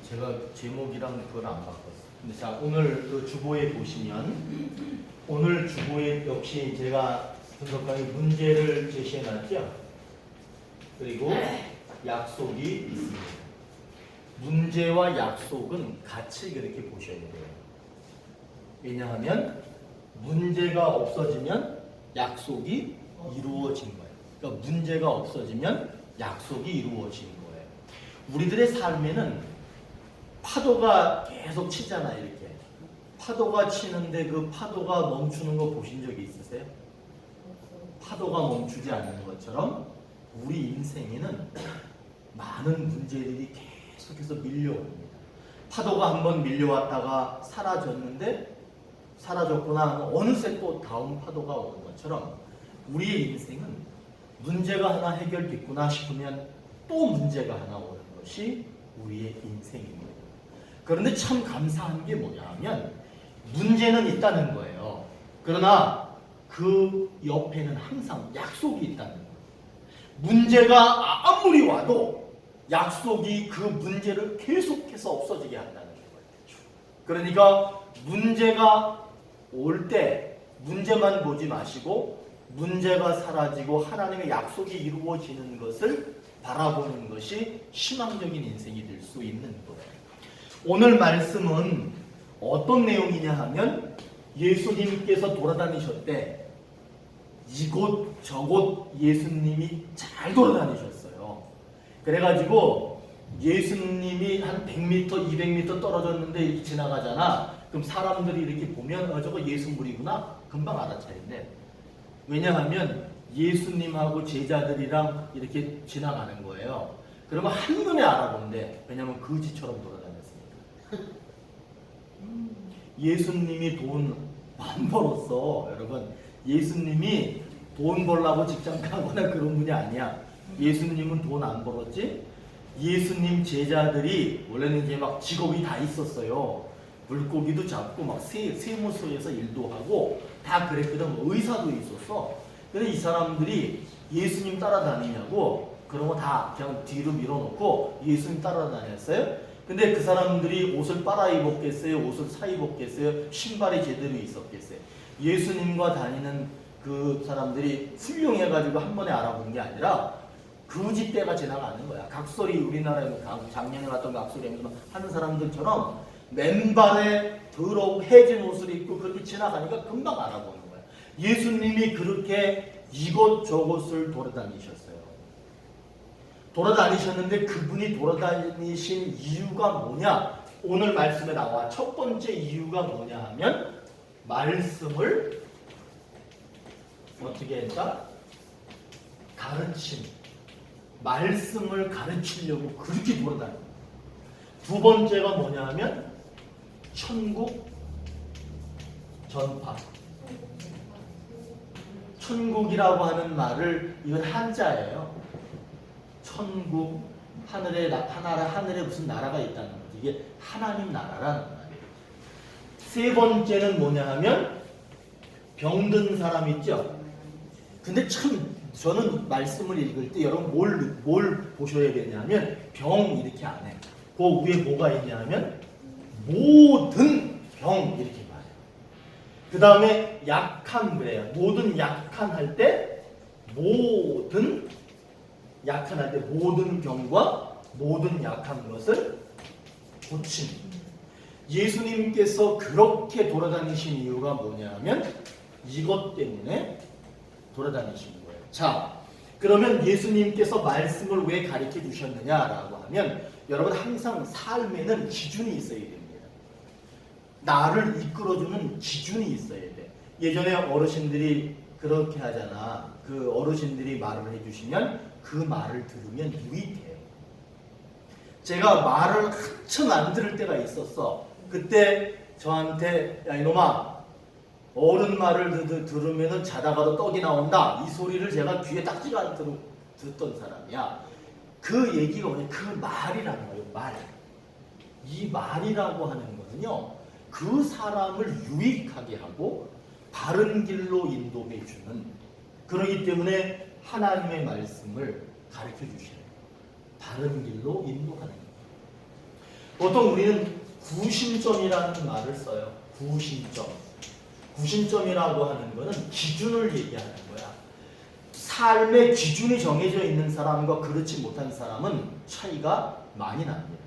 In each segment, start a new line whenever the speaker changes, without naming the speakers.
제가 제목이랑 그걸 안 바꿨어요. 근데 자, 오늘 그 주보에 보시면 오늘 주보에 역시 제가 분석강의 문제를 제시해 놨죠. 그리고 약속이 있습니다. 문제와 약속은 같이 그렇게 보셔야 돼요. 왜냐하면 문제가 없어지면 약속이 이루어진 거예요. 그러니까 문제가 없어지면 약속이 이루어진 거예요. 우리들의 삶에는 파도가 계속 치잖아, 이렇게. 파도가 치는데 그 파도가 멈추는 거 보신 적이 있으세요? 파도가 멈추지 않는 것처럼 우리 인생에는 많은 문제들이 계속해서 밀려옵니다. 파도가 한번 밀려왔다가 사라졌거나 어느새 또 다음 파도가 오는 것처럼 우리의 인생은 문제가 하나 해결됐구나 싶으면 또 문제가 하나 오는 것이 우리의 인생입니다. 그런데 참 감사한 게 뭐냐 하면 문제는 있다는 거예요. 그러나 그 옆에는 항상 약속이 있다는 거예요. 문제가 아무리 와도 약속이 그 문제를 계속해서 없어지게 한다는 거예요. 그러니까 문제가 올 때 문제만 보지 마시고 문제가 사라지고 하나님의 약속이 이루어지는 것을 바라보는 것이 희망적인 인생이 될 수 있는 거예요. 오늘 말씀은 어떤 내용이냐 하면 예수님께서 돌아다니셨대. 이곳 저곳 예수님이 잘 돌아다니셨어요. 그래가지고 예수님이 한 100m, 200m 떨어졌는데 지나가잖아. 그럼 사람들이 이렇게 보면 저거 예수물이구나 금방 알아차린대. 왜냐하면 예수님하고 제자들이랑 이렇게 지나가는 거예요. 그러면 한눈에 알아본대. 왜냐하면 거지처럼 돌아다녔으니까. 예수님이 돈 안 벌었어. 여러분, 예수님이 돈 벌라고 직장 가거나 그런 분이 아니야. 예수님은 돈 안 벌었지. 예수님 제자들이 원래는 이제 막 직업이 다 있었어요. 물고기도 잡고 막 세무소에서 일도 하고 다 그랬거든. 의사도 있었어. 근데 이 사람들이 예수님 따라다니냐고 그런 거 다 그냥 뒤로 밀어놓고 예수님 따라다녔어요. 근데 그 사람들이 옷을 빨아 입었겠어요? 옷을 사 입었겠어요? 신발이 제대로 있었겠어요? 예수님과 다니는 그 사람들이 훌륭해가지고 한 번에 알아본 게 아니라 거지 때가 지나가는 거야. 각설이 우리나라에 작년에 갔던 각설이 하는 사람들처럼 맨발에 더러운 해진 옷을 입고 그렇게 지나가니까 금방 알아보는 거야. 예수님이 그렇게 이곳저곳을 돌아다니셨어요. 돌아다니셨는데 그분이 돌아다니신 이유가 뭐냐? 오늘 말씀에 나와. 첫 번째 이유가 뭐냐 하면 말씀을 어떻게 했다? 가르침. 말씀을 가르치려고 그렇게 돌아다녀요. 두 번째가 뭐냐 하면 천국 전파. 천국이라고 하는 말을 이건 한자예요. 천국, 하늘에 무슨 나라가 있다는 거지. 이게 하나님 나라라는 말이에요. 세 번째는 뭐냐 하면 병든 사람 있죠. 근데 참 저는 말씀을 읽을 때 여러분 뭘 보셔야 되냐면 병 이렇게 안 해. 그 위에 뭐가 있냐면 모든 병 이렇게 말해요. 그 다음에 약한 그래요. 모든 약한 할 때 모든 약한 할 때 모든 병과 모든 약한 것을 고침. 예수님께서 그렇게 돌아다니신 이유가 뭐냐면 이것 때문에 돌아다니신 거예요. 자, 그러면 예수님께서 말씀을 왜 가르쳐 주셨느냐라고 하면 여러분 항상 삶에는 기준이 있어야 됩니다. 나를 이끌어주는 기준이 있어야 돼. 예전에 어르신들이 그렇게 하잖아. 그 어르신들이 말을 해주시면 그 말을 들으면 유익해요. 제가 말을 한참 안 들을 때가 있었어. 그때 저한테 야 이놈아 어른 말을 들으면 자다가도 떡이 나온다. 이 소리를 제가 귀에 딱지가 않도록 듣던 사람이야. 그 얘기가 뭐냐? 그 말이라는 거예요. 말. 이 말이라고 하는 거는요. 그 사람을 유익하게 하고 바른 길로 인도해 주는, 그러기 때문에 하나님의 말씀을 가르쳐 주셔요. 바른 길로 인도하는 거예요. 보통 우리는 구심점이라는 말을 써요. 구심점. 구심점이라고 하는 거는 기준을 얘기하는 거야. 삶의 기준이 정해져 있는 사람과 그렇지 못한 사람은 차이가 많이 납니다.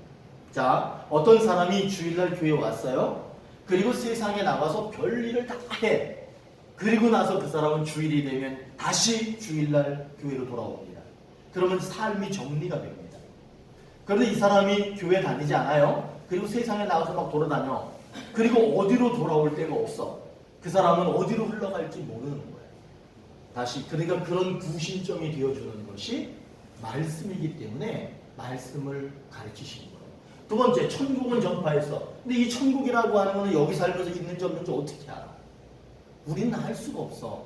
자, 어떤 사람이 주일날 교회 왔어요. 그리고 세상에 나가서 별일을 다 해. 그리고 나서 그 사람은 주일이 되면 다시 주일날 교회로 돌아옵니다. 그러면 삶이 정리가 됩니다. 그런데 이 사람이 교회 다니지 않아요. 그리고 세상에 나가서 막 돌아다녀. 그리고 어디로 돌아올 데가 없어. 그 사람은 어디로 흘러갈지 모르는 거예요. 다시 그러니까 그런 구심점이 되어주는 것이 말씀이기 때문에 말씀을 가르치시는 거예요. 두 번째, 천국은 전파했어. 근데 이 천국이라고 하는 거는 여기 살면서 있는지 없는지 어떻게 알아? 우리는 알 수가 없어.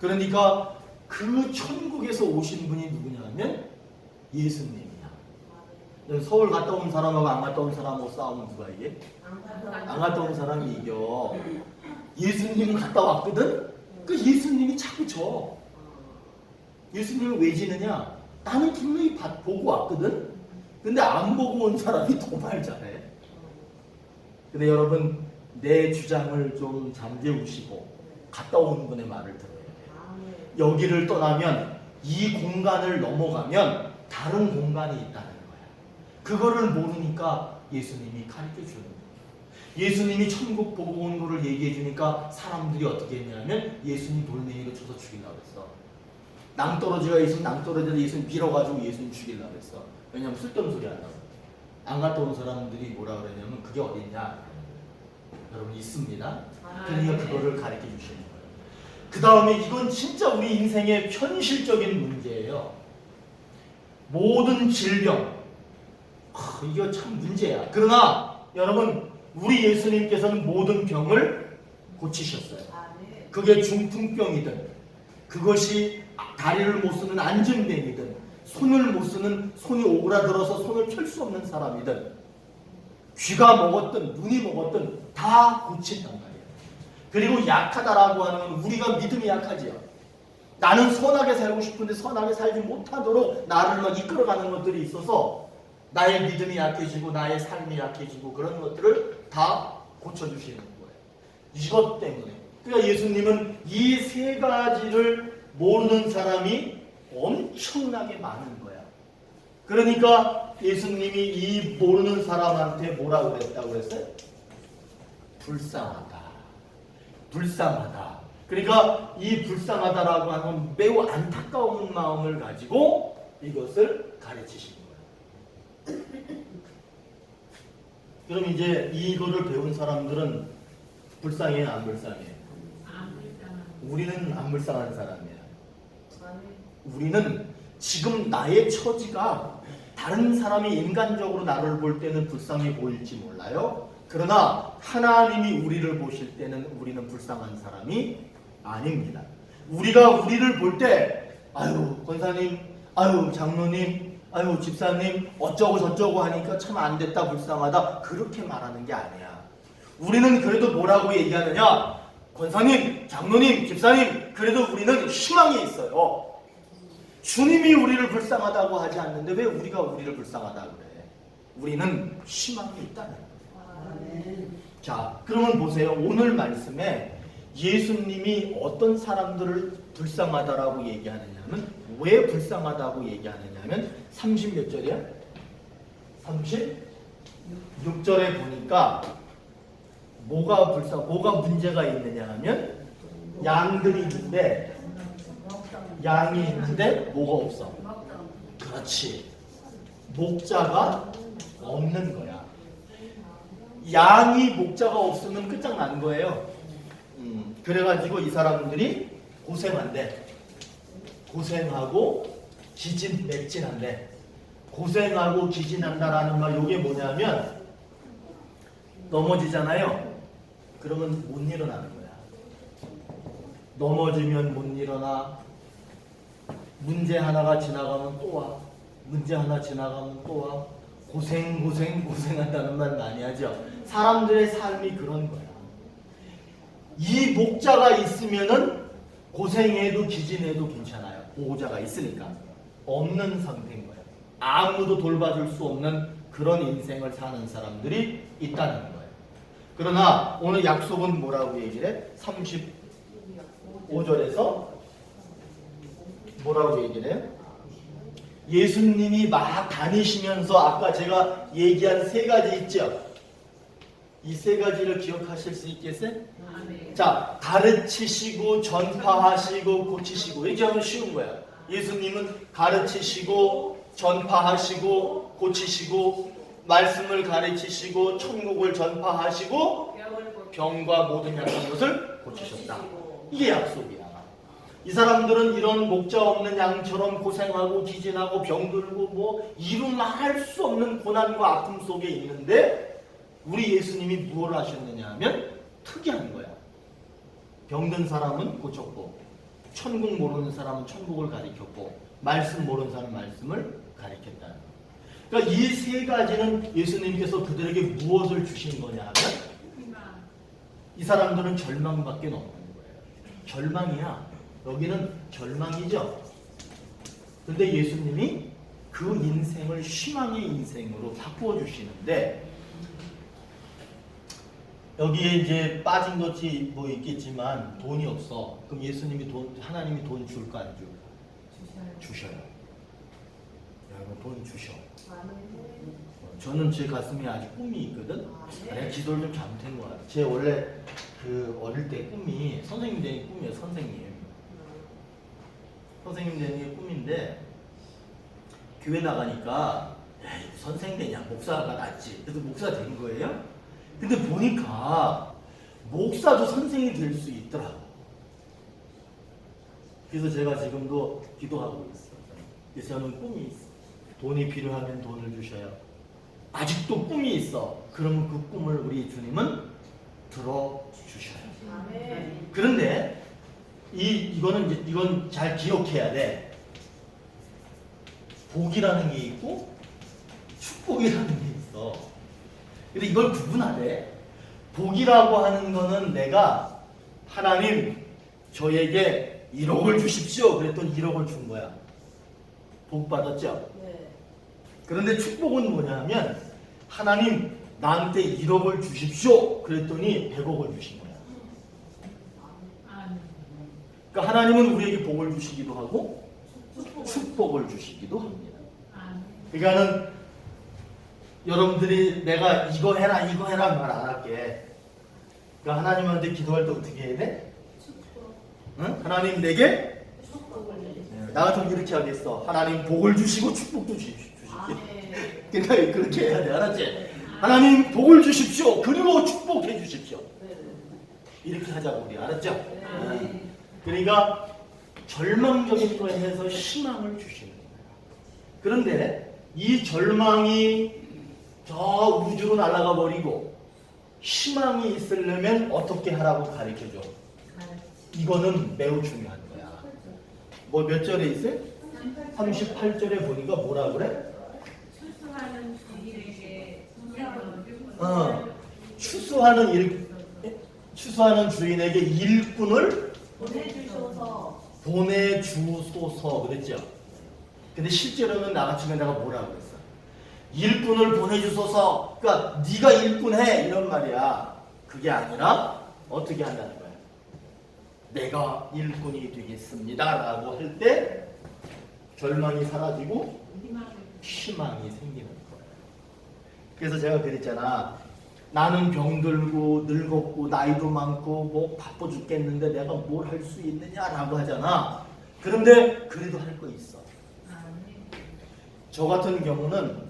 그러니까 그 천국에서 오신 분이 누구냐면 예수님이야. 서울 갔다 온 사람하고 안 갔다 온 사람하고 싸우면 누가 이게? 안 갔다 온 사람이 이겨. 예수님이 갔다 왔거든? 그 예수님이 자꾸 져. 예수님을 왜 지느냐? 나는 분명히 보고 왔거든? 근데 안 보고 온 사람이 더 말 잘해. 근데 여러분, 내 주장을 좀 잠재우시고 갔다 온 분의 말을 들어야 돼요. 여기를 떠나면 이 공간을 넘어가면 다른 공간이 있다는 거야. 그거를 모르니까 예수님이 가르쳐 주는 거예요. 예수님이 천국 보고 온 거를 얘기해 주니까 사람들이 어떻게 했냐면 예수님 돌멩이로 쳐서 죽이려고 했어. 낭떠러지가 있으면 낭떠러지를 예수님 밀어가지고 예수님 죽이려고 했어. 왜냐면 쓸데없는 소리 한다고. 안 갔다 온 사람들이 뭐라 그러냐면 그게 어딨냐? 여러분 있습니다. 그러니까 그거를 가르쳐 주시는 거예요. 그 다음에 이건 진짜 우리 인생의 현실적인 문제예요. 모든 질병. 이거 참 문제야. 그러나 여러분 우리 예수님께서는 모든 병을 고치셨어요. 그게 중풍병이든 그것이 다리를 못 쓰는 안진뱅이든 손을 못 쓰는 손이 오그라들어서 손을 펼 수 없는 사람이든 귀가 먹었든 눈이 먹었든 다 고친단 말이에요. 그리고 약하다라고 하는 건 우리가 믿음이 약하지요. 나는 선하게 살고 싶은데 선하게 살지 못하도록 나를 막 이끌어가는 것들이 있어서 나의 믿음이 약해지고 나의 삶이 약해지고 그런 것들을 다 고쳐주시는 거예요. 이것 때문에. 그러니까 예수님은 이 세 가지를 모르는 사람이 엄청나게 많은 거야. 그러니까 예수님이 이 모르는 사람한테 뭐라고 그랬다고 그랬어요? 불쌍하다. 불쌍하다. 그러니까 이 불쌍하다라고 하는 매우 안타까운 마음을 가지고 이것을 가르치신 거예요. 그럼 이제 이거를 배운 사람들은 불쌍해요, 안 불쌍해요? 우리는 안 불쌍한 사람이에요. 우리는 지금 나의 처지가 다른 사람이 인간적으로 나를 볼 때는 불쌍해 보일지 몰라요. 그러나 하나님이 우리를 보실 때는 우리는 불쌍한 사람이 아닙니다. 우리가 우리를 볼 때 아유 권사님, 아유 장로님, 아유 집사님 어쩌고 저쩌고 하니까 참 안 됐다 불쌍하다 그렇게 말하는 게 아니야. 우리는 그래도 뭐라고 얘기하느냐? 권사님, 장로님, 집사님 그래도 우리는 희망이 있어요. 주님이 우리를 불쌍하다고 하지 않는데 왜 우리가 우리를 불쌍하다고 그래? 우리는 희망이 있다는 거예요. 자, 그러면 보세요. 오늘 말씀에 예수님이 어떤 사람들을 불쌍하다라고 얘기하느냐면 왜 불쌍하다고 얘기하느냐면 30 몇 절이야? 36절에 보니까 뭐가 문제가 있느냐 하면 양들이 있는데 양이 있는데 뭐가 없어? 그렇지. 목자가 없는 거야. 양이 목자가 없으면 끝장나는 거예요. 그래가지고 이 사람들이 고생한대. 고생하고 기진맥진한대. 고생하고 기진한다라는 말 이게 뭐냐면 넘어지잖아요. 그러면 못 일어나는 거야. 넘어지면 못 일어나. 문제 하나가 지나가면 또 와. 문제 하나 지나가면 또 와. 고생한다는 말 많이 하죠. 사람들의 삶이 그런 거야. 이 목자가 있으면은 고생해도 기진해도 괜찮아요. 보호자가 있으니까. 없는 상태인 거야. 아무도 돌봐줄 수 없는 그런 인생을 사는 사람들이 있다는 거예요. 그러나 오늘 약속은 뭐라고 얘기를 해? 35절에서 뭐라고 얘기를 해요? 예수님이 막 다니시면서 아까 제가 얘기한 세 가지 있죠? 이 세 가지를 기억하실 수 있겠어요? 자, 가르치시고 전파하시고 고치시고 이렇게 하면 쉬운 거야. 예수님은 가르치시고 전파하시고 고치시고 말씀을 가르치시고 천국을 전파하시고 병과 모든 약한 것을 고치셨다. 이게 약속이야. 이 사람들은 이런 목자 없는 양처럼 고생하고 기진하고 병들고 뭐 이루 말할 수 없는 고난과 아픔 속에 있는데 우리 예수님이 무엇을 하셨느냐 하면 특이한 거야. 병든 사람은 고쳤고 천국 모르는 사람은 천국을 가르쳤고 말씀 모르는 사람은 말씀을 가르쳤다는 거야. 그러니까 이 세 가지는 예수님께서 그들에게 무엇을 주신 거냐 하면 이 사람들은 절망밖에 없는 거예요. 절망이야. 여기는 절망이죠. 근데 예수님이 그 인생을 희망의 인생으로 바꾸어 주시는데 여기에 이제 빠진 것이 뭐 있겠지만 돈이 없어. 그럼 예수님이 하나님이 돈 줄까 안 줄? 주셔요. 여러분 돈 주셔. 저는 제 가슴에 아직 꿈이 있거든. 내가 기도를 좀 잘못한 것 같아. 제 원래 그 어릴 때 꿈이 선생님 되는 꿈이에요. 선생님 되는 게 꿈인데 교회 나가니까 에이, 선생 되냐 목사가 낫지. 그래서 목사 된 거예요. 근데 보니까 목사도 선생이 될 수 있더라고. 그래서 제가 지금도 기도하고 있어요. 그래서 저는 꿈이 있어. 돈이 필요하면 돈을 주셔요. 아직도 꿈이 있어. 그럼 그 꿈을 우리 주님은 들어주셔요. 그런데 이건 잘 기억해야 돼. 복이라는 게 있고 축복이라는 게 있어. 근데 이걸 구분하래. 복이라고 하는 거는 내가 하나님 저에게 1억을 주십시오. 그랬더니 1억을 준 거야. 복 받았죠? 네. 그런데 축복은 뭐냐면 하나님 나한테 1억을 주십시오. 그랬더니 100억을 주신 거야. 그러니까 하나님은 우리에게 복을 주시기도 하고 축복을 주시기도 합니다. 그러니까는 여러분들이 내가 이거 해라 말 안 할게. 그러니까 하나님한테 기도할 때 어떻게 해야 돼? 응? 하나님 내게 나 같으면 이렇게 하겠어. 하나님 복을 주시고 축복도 주십시오. 그러니까 그렇게 해야 돼. 알았지? 하나님 복을 주십시오. 그리고 축복해 주십시오. 이렇게 하자고 우리 알았죠? 그러니까 절망적인 거에 대해서 희망을 주시는 거예요. 그런데 이 절망이 저 우주로 날아가 버리고 희망이 있으려면 어떻게 하라고 가르쳐줘. 이거는 매우 중요한 거야. 뭐 몇 절에 있어요? 38절에 보니까 뭐라 그래? 추수하는 주인에게 일꾼을 보내주소서 그랬죠. 근데 실제로는 나같이 내가 뭐라고 그랬어? 일꾼을 보내주소서. 그러니까 네가 일꾼해 이런 말이야. 그게 아니라 어떻게 한다는 거야? 내가 일꾼이 되겠습니다 라고 할 때 절망이 사라지고 희망이 생기는 거예요. 그래서 제가 그랬잖아. 나는 병들고 늙었고 나이도 많고 뭐 바빠 죽겠는데 내가 뭘 할 수 있느냐라고 하잖아. 그런데 그래도 할 거 있어. 저 같은 경우는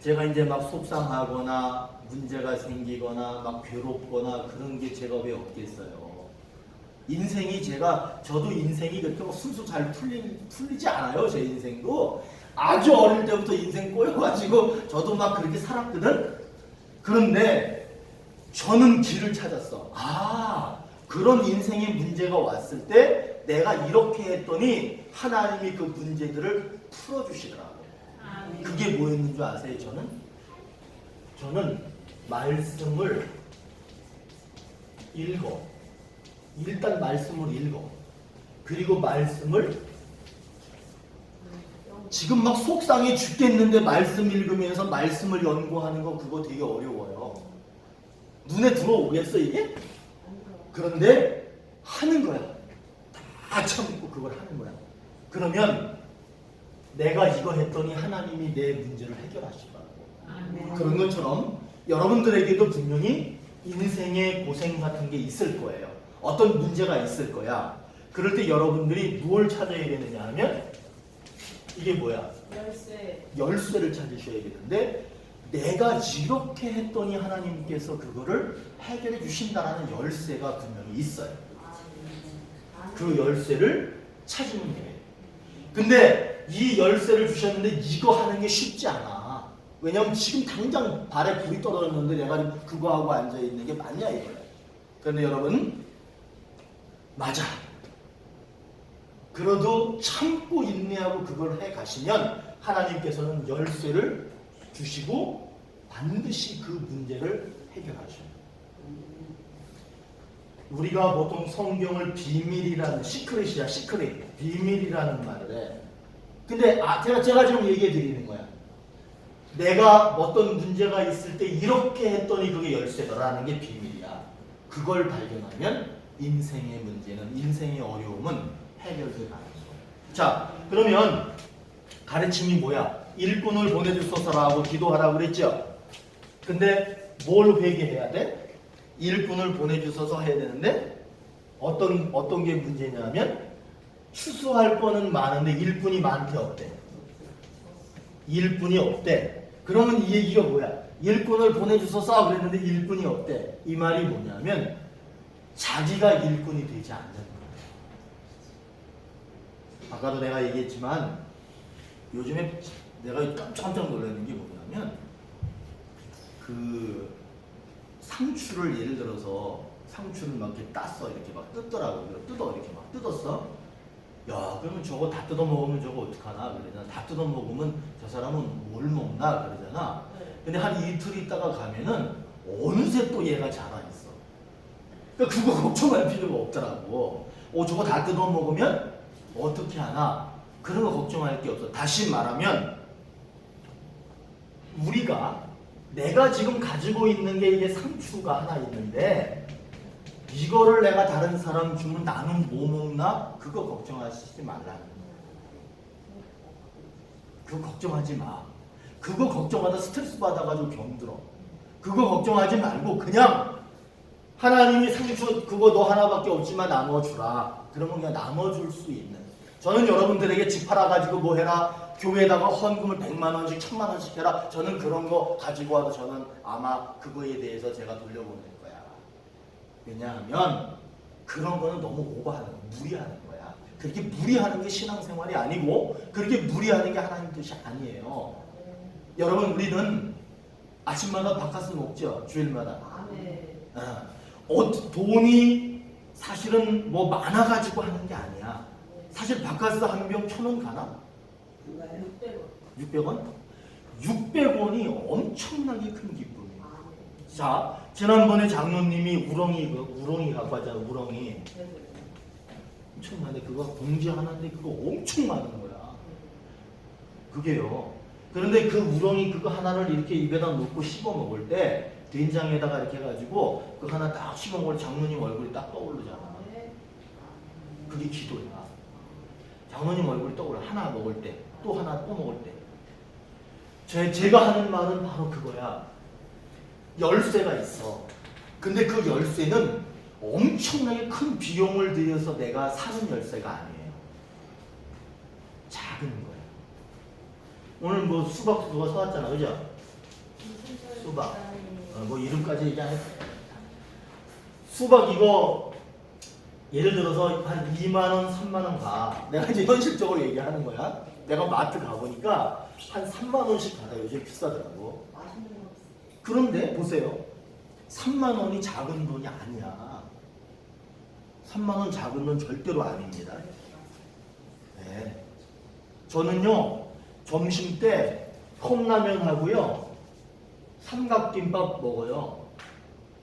제가 이제 막 속상하거나 문제가 생기거나 막 괴롭거나 그런 게 제가 왜 없겠어요. 인생이 저도 인생이 그렇게 술술 잘 풀리지 않아요. 제 인생도 아주 어릴 때부터 인생 꼬여가지고 저도 막 그렇게 살았거든. 그런데 저는 길을 찾았어. 그런 인생의 문제가 왔을 때 내가 이렇게 했더니 하나님이 그 문제들을 풀어주시더라고요. 그게 뭐였는 줄 아세요? 저는 말씀을 읽어. 일단 말씀을 읽어. 그리고 말씀을 지금 막 속상해 죽겠는데 말씀 읽으면서 말씀을 연구하는 거 그거 되게 어려워요. 눈에 들어오겠어 이게? 그런데 하는 거야. 다 참고 그걸 하는 거야. 그러면 내가 이거 했더니 하나님이 내 문제를 해결하시더라고. 그런 것처럼 여러분들에게도 분명히 인생의 고생 같은 게 있을 거예요. 어떤 문제가 있을 거야. 그럴 때 여러분들이 무엇을 찾아야 되느냐 하면 이게 뭐야? 열쇠를 찾으셔야 되는데 내가 이렇게 했더니 하나님께서 그거를 해결해 주신다라는 열쇠가 분명히 있어요. 그 열쇠를 찾으면 돼요. 근데 이 열쇠를 주셨는데 이거 하는 게 쉽지 않아. 왜냐면 지금 당장 발에 불이 떨어졌는데 내가 그거 하고 앉아있는 게 맞냐 이거야. 그런데 여러분 맞아. 그래도 참고 인내하고 그걸 해 가시면 하나님께서는 열쇠를 주시고 반드시 그 문제를 해결하셔요. 우리가 보통 성경을 비밀이라는 시크릿이야, 시크릿. 비밀이라는 말을 해. 근데 제가 지금 얘기해 드리는 거야. 내가 어떤 문제가 있을 때 이렇게 했더니 그게 열쇠더라는 게 비밀이야. 그걸 발견하면 인생의 문제는, 인생의 어려움은 해결돼 가는 거예요. 자, 그러면 가르침이 뭐야? 일꾼을 보내주소서라고 기도하라고 그랬죠? 근데 뭘 회개해야 돼? 일꾼을 보내주소서 해야 되는데 어떤 게 문제냐면 추수할 거는 많은데 일꾼이 많대 없대. 일꾼이 없대. 그러면 이 얘기가 뭐야? 일꾼을 보내주소서 그랬는데 일꾼이 없대. 이 말이 뭐냐면 자기가 일꾼이 되지 않는 거야. 아까도 내가 얘기했지만 요즘에 내가 깜짝 놀라는 게 뭐냐면 그 상추를 예를 들어서 상추를 막 이렇게 땄어. 이렇게 막 뜯더라고. 이렇게 막 뜯었어. 야, 그러면 저거 다 뜯어 먹으면 저거 어떡하나 그러잖아. 다 뜯어 먹으면 저 사람은 뭘 먹나 그러잖아. 근데 한 이틀 있다가 가면은 어느새 또 얘가 자라있어. 그러니까 그거 걱정할 필요가 없더라고. 저거 다 뜯어 먹으면 어떻게 하나 그런 거 걱정할 게 없어. 다시 말하면 우리가 내가 지금 가지고 있는 게 이게 상추가 하나 있는데 이거를 내가 다른 사람 주면 나는 뭐 먹나? 그거 걱정하시지 말라는 거야. 그거 걱정하지 마. 그거 걱정하다 스트레스 받아가지고 병들어. 그거 걱정하지 말고 그냥 하나님이 상추 그거 너 하나밖에 없지만 나눠주라. 그러면 그냥 나눠줄 수 있는. 저는 여러분들에게 집 팔아가지고 뭐 해라. 교회에다가 헌금을 100만 원씩 1000만 원씩 해라. 저는 그런 거 가지고 와도 저는 아마 그거에 대해서 제가 돌려보낼 거야. 왜냐하면 그런 거는 너무 오버하는 거야. 무리하는 거야. 그렇게 무리하는 게 신앙생활이 아니고 그렇게 무리하는 게 하나님 뜻이 아니에요. 여러분 우리는 아침마다 바카스 먹죠. 주일마다. 돈이 사실은 뭐 많아가지고 하는 게 아니야. 사실 바카스 한 병 1000원 가나? 600원? 600원이 엄청나게 큰 기쁨이에요. 자, 지난번에 장로님이 우렁이 갖고 왔잖아. 우렁이 엄청나네. 그거 봉지 하나인데 그거 엄청 많은 거야. 그게요. 그런데 그 우렁이 그거 하나를 이렇게 입에다 놓고 씹어 먹을 때 된장에다가 이렇게 해가지고 그 하나 딱 씹어 먹을 장로님 얼굴이 딱 떠오르잖아. 그게 기도야. 장로님 얼굴이 떠오르. 하나 먹을 때, 또 하나 또 먹을 때. 제가 하는 말은 바로 그거야. 열쇠가 있어. 근데 그 열쇠는 엄청나게 큰 비용을 들여서 내가 사는 열쇠가 아니에요. 작은 거야. 오늘 뭐 수박 누가 사왔잖아, 그죠? 수박. 뭐 이름까지 얘기 안 했어. 수박 이거 예를 들어서 한 2만 원, 3만 원 가. 내가 이제 현실적으로 얘기하는 거야. 내가 마트 가보니까 한 3만 원씩 받아. 요즘 비싸더라고. 그런데 보세요. 3만 원이 작은 돈이 아니야. 3만 원 작은 돈 절대로 아닙니다. 네. 저는요 점심 때 컵라면하고요 삼각김밥 먹어요.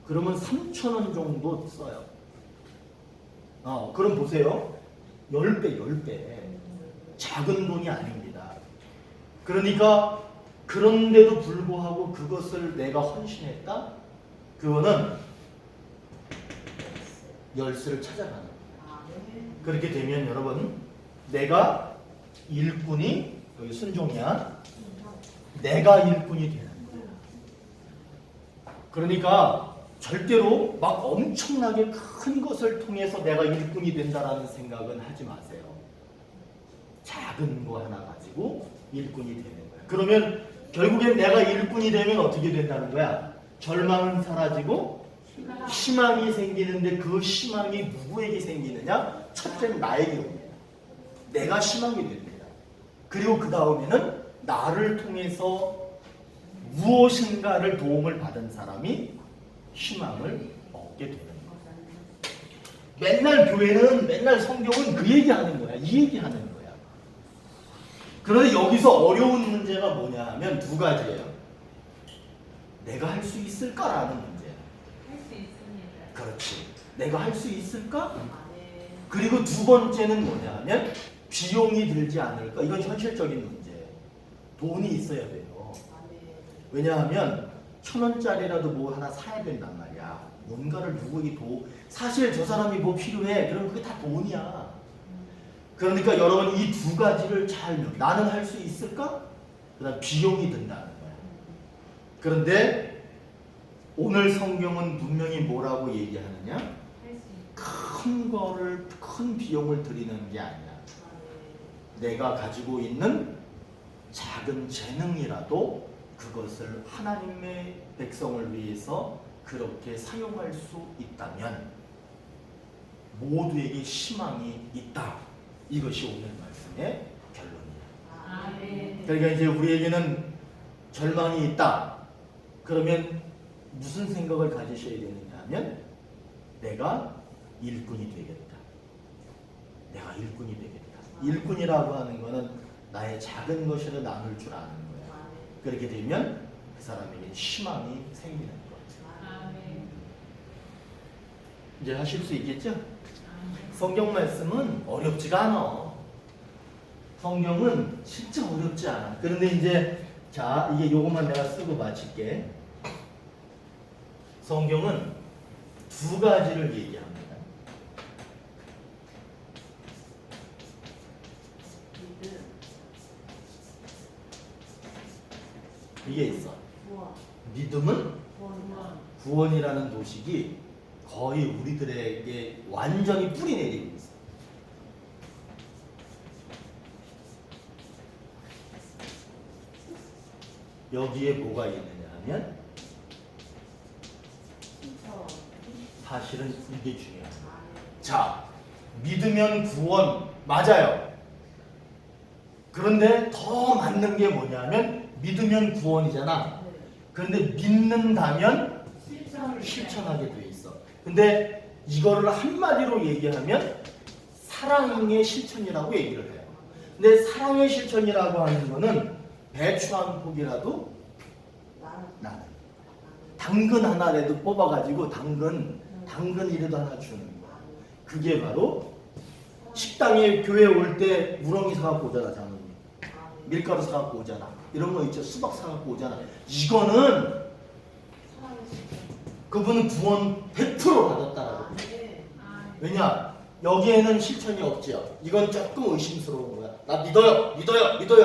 그러면 3,000원 정도 써요. 그럼 보세요. 10배. 작은 돈이 아닙니다. 그러니까 그런데도 불구하고 그것을 내가 헌신했다? 그거는 열쇠를 찾아가는 거예요. 그렇게 되면 여러분 내가 일꾼이 여기 순종이야. 내가 일꾼이 되는 거예요. 그러니까 절대로 막 엄청나게 큰 것을 통해서 내가 일꾼이 된다라는 생각은 하지 마세요. 작은 거 하나 가지고 일꾼이 되는 거야. 그러면 결국엔 내가 일꾼이 되면 어떻게 된다는 거야? 절망은 사라지고 희망이 생기는데 그 희망이 누구에게 생기느냐? 첫째는 나에게 옵니다. 내가 희망이 됩니다. 그리고 그 다음에는 나를 통해서 무엇인가를 도움을 받은 사람이 희망을 얻게 되는 거야. 맨날 교회는 맨날 성경은 그 얘기하는 거야. 이 얘기하는 거야. 그런데 여기서 어려운 문제가 뭐냐 하면 두 가지예요. 내가 할 수 있을까라는 문제야.
할 수 있습니다.
그렇지. 내가 할 수 있을까?
아, 네.
그리고 두 번째는 뭐냐 하면 비용이 들지 않을까? 이건 현실적인 문제예요. 돈이 있어야 돼요.
아, 네.
왜냐하면 1,000원짜리라도 뭐 하나 사야 된단 말이야. 뭔가를 누구에게 사실 저 사람이 뭐 필요해. 그럼 그게 다 돈이야. 그러니까 여러분 이 두 가지를 잘 나는 할 수 있을까? 그다음 비용이 든다는 거야. 그런데 오늘 성경은 분명히 뭐라고 얘기하느냐?
할 수 있.
큰 비용을 들이는 게 아니야. 내가 가지고 있는 작은 재능이라도 그것을 하나님의 백성을 위해서 그렇게 사용할 수 있다면 모두에게 희망이 있다. 이것이 오늘 말씀의 결론이야.
아, 네.
그러니까 이제 우리에게는 절망이 있다. 그러면 무슨 생각을 가지셔야 되느냐 하면 내가 일꾼이 되겠다. 내가 일꾼이 되겠다. 일꾼이라고 하는 거는 나의 작은 것이라도 나눌 줄 아는 거야.
아, 네.
그렇게 되면 그 사람에게 희망이 생기는 거야.
아, 네.
이제 하실 수 있겠죠?
아, 네.
성경 말씀은 어렵지가 않아. 성경은 진짜 어렵지 않아. 그런데 이제 자 이게 요것만 내가 쓰고 마칠게. 성경은 두 가지를 얘기합니다.
믿음.
이게 있어.
구원.
믿음은
구원.
구원이라는 도식이 거의 우리들에게 완전히 뿌리 내리고 있어. 여기에 뭐가 있느냐 하면
신처.
사실은 이게 중요해요.
아, 네.
자, 믿으면 구원 맞아요. 그런데 더 맞는 게 뭐냐면 믿으면 구원이잖아.
네.
그런데 믿는다면
실천을
실천하게 돼 있어. 근데 이거를 한마디로 얘기하면 사랑의 실천이라고 얘기를 해요. 근데 사랑의 실천이라고 하는 거는 배추 한 포기라도 나는 당근 하나라도 뽑아가지고 당근이라도 하나 주는 거야. 그게 바로 식당에 교회 올 때 우렁이 사갖고 오잖아, 장모님. 밀가루 사갖고 오잖아. 이런 거 있죠. 수박 사갖고 오잖아. 이거는 그분은 구원 100% 받았다라고.
아, 네. 아, 네.
왜냐? 여기에는 실천이 없지요. 이건 조금 의심스러운 거야. 나 믿어요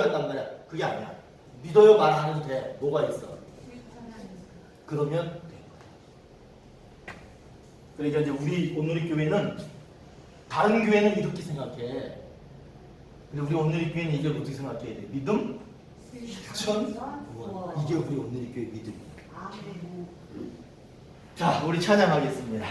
한단 말이야. 그게 아니야. 믿어요 말 안 해도 돼. 뭐가 있어?
실천하는
그러면 된 거야. 그러니까 이제 우리 오늘의 교회는 다른 교회는 이렇게 생각해. 근데 우리 오늘의 교회는 이게 어떻게 생각해야 돼? 믿음, 실천, 구원. 이게 우리 오늘의 교회 믿음이야.
아, 네.
자, 우리 찬양하겠습니다.